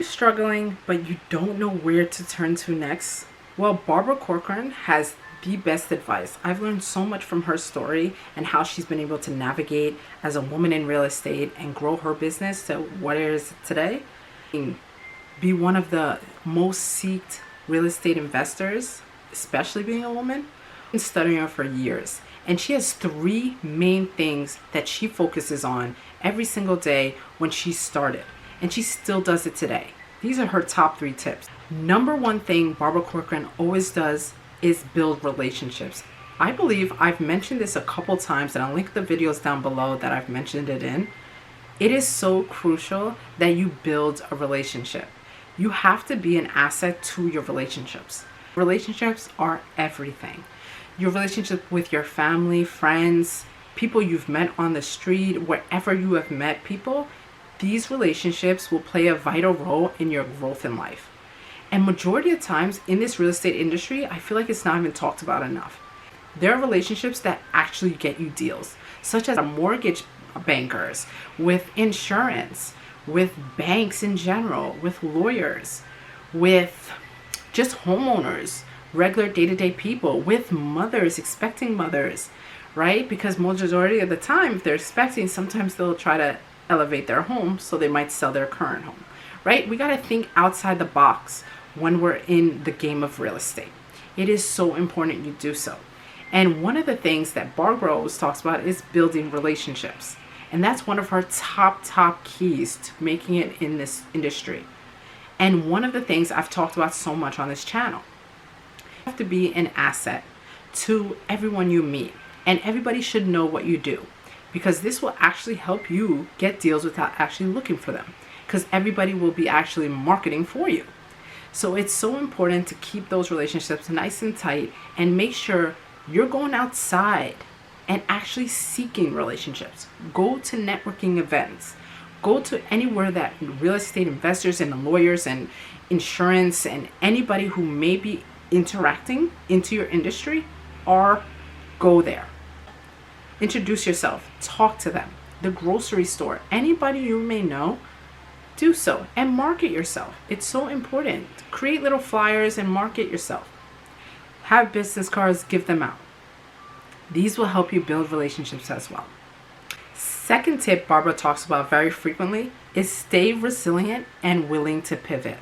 Struggling, but you don't know where to turn to next? Well, Barbara Corcoran has the best advice. I've learned so much from her story and how she's been able to navigate as a woman in real estate and grow her business to what it is today. Be one of the most sought real estate investors, especially being a woman. I've been studying her for years. And she has three main things that she focuses on every single day when she started. And she still does it today. These are her top three tips. Number one thing Barbara Corcoran always does is build relationships. I believe I've mentioned this a couple times, and I'll link the videos down below that I've mentioned it in. It is so crucial that you build a relationship. You have to be an asset to your relationships. Relationships are everything. Your relationship with your family, friends, people you've met on the street, wherever you have met people, these relationships will play a vital role in your growth in life. And majority of times in this real estate industry, I feel like it's not even talked about enough. There are relationships that actually get you deals, such as mortgage bankers, with insurance, with banks in general, with lawyers, with just homeowners, regular day-to-day people, with mothers, expecting mothers, right? Because majority of the time, if they're expecting, sometimes they'll try to elevate their home, so they might sell their current home, right? We got to think outside the box when we're in the game of real estate. It is so important you do so. And one of the things that Barbara always talks about is building relationships. And that's one of her top keys to making it in this industry. And one of the things I've talked about so much on this channel. You have to be an asset to everyone you meet. And everybody should know what you do, because this will actually help you get deals without actually looking for them, because everybody will be actually marketing for you. So it's so important to keep those relationships nice and tight and make sure you're going outside and actually seeking relationships. Go to networking events. Go to anywhere that real estate investors and lawyers and insurance and anybody who may be interacting into your industry are. Go there. Introduce yourself, talk to them. The grocery store, anybody you may know, do so and market yourself. It's so important. Create little flyers and market yourself. Have business cards, give them out. These will help you build relationships as well. Second tip Barbara talks about very frequently is stay resilient and willing to pivot.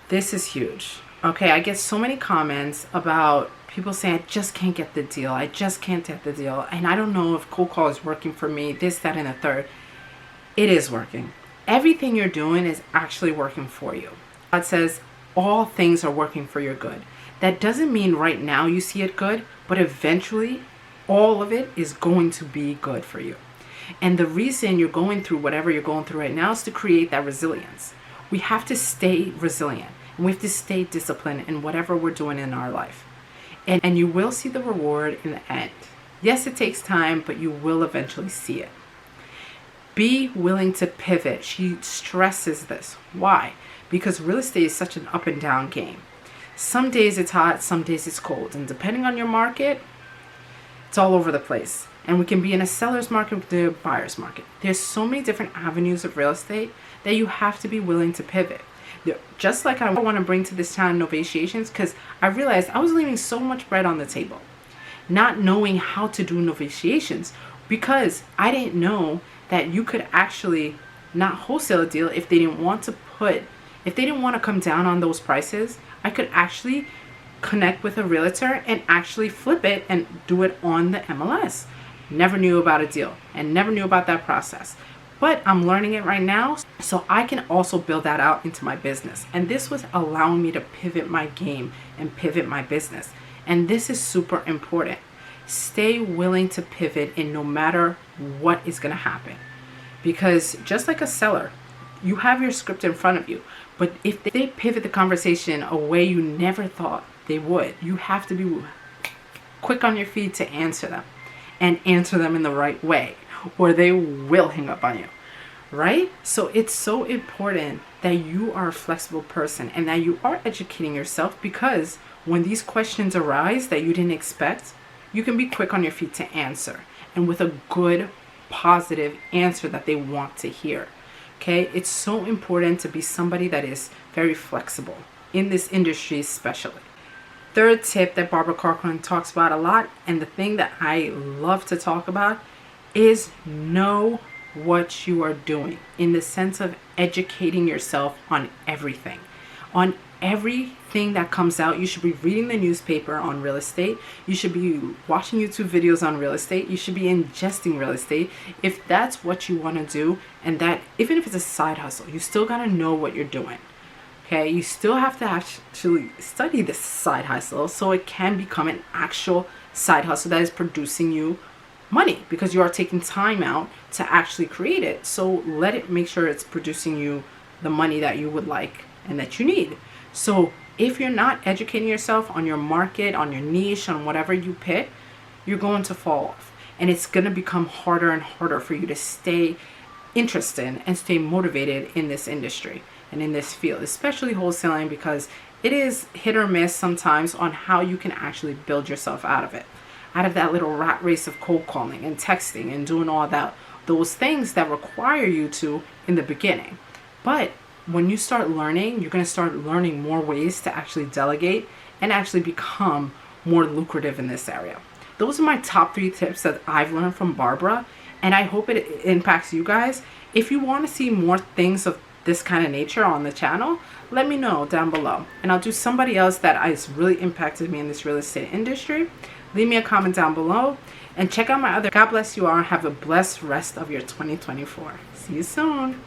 This is huge. Okay, I get so many comments about people saying, I just can't get the deal. I just can't get the deal. And I don't know if cold call is working for me, this, that, and the third. It is working. Everything you're doing is actually working for you. God says all things are working for your good. That doesn't mean right now you see it good, but eventually all of it is going to be good for you. And the reason you're going through whatever you're going through right now is to create that resilience. We have to stay resilient, and we have to stay disciplined in whatever we're doing in our life. And you will see the reward in the end. Yes, it takes time, but you will eventually see it. Be willing to pivot. She stresses this. Why? Because real estate is such an up and down game. Some days it's hot, some days it's cold. And depending on your market, it's all over the place. And we can be in a seller's market, the buyer's market. There's so many different avenues of real estate that you have to be willing to pivot. Just like I want to bring to this town negotiations, because I realized I was leaving so much bread on the table, not knowing how to do negotiations, because I didn't know that you could actually not wholesale a deal if they didn't want to come down on those prices. I could actually connect with a realtor and actually flip it and do it on the MLS. Never knew about a deal and never knew about that process. But I'm learning it right now, so I can also build that out into my business. And this was allowing me to pivot my game and pivot my business. And this is super important. Stay willing to pivot in no matter what is going to happen. Because just like a seller, you have your script in front of you. But if they pivot the conversation a way you never thought they would, you have to be quick on your feet to answer them. And answer them in the right way, or they will hang up on you, right? So it's so important that you are a flexible person and that you are educating yourself, because when these questions arise that you didn't expect, you can be quick on your feet to answer, and with a good, positive answer that they want to hear. Okay, it's so important to be somebody that is very flexible in this industry, especially. Third tip that Barbara Corcoran talks about a lot, and the thing that I love to talk about, is know what you are doing, in the sense of educating yourself on everything. On everything that comes out, you should be reading the newspaper on real estate. You should be watching YouTube videos on real estate. You should be ingesting real estate if that's what you want to do. And that, even if it's a side hustle, you still got to know what you're doing. Okay, you still have to actually study this side hustle so it can become an actual side hustle that is producing you money, because you are taking time out to actually create it. So let it make sure it's producing you the money that you would like and that you need. So if you're not educating yourself on your market, on your niche, on whatever you pick, you're going to fall off. And it's going to become harder and harder for you to stay interested and stay motivated in this industry and in this field, especially wholesaling, because it is hit or miss sometimes on how you can actually build yourself out of it, out of that little rat race of cold calling and texting and doing all that, those things that require you to in the beginning. But when you start learning, you're going to start learning more ways to actually delegate and actually become more lucrative in this area. Those are my top 3 tips that I've learned from Barbara, and I hope it impacts you guys. If you want to see more things of this kind of nature on the channel, let me know down below, and I'll do somebody else that has really impacted me in this real estate industry. Leave me a comment down below and check out my other. God bless you all. Have a blessed rest of your 2024. See you soon.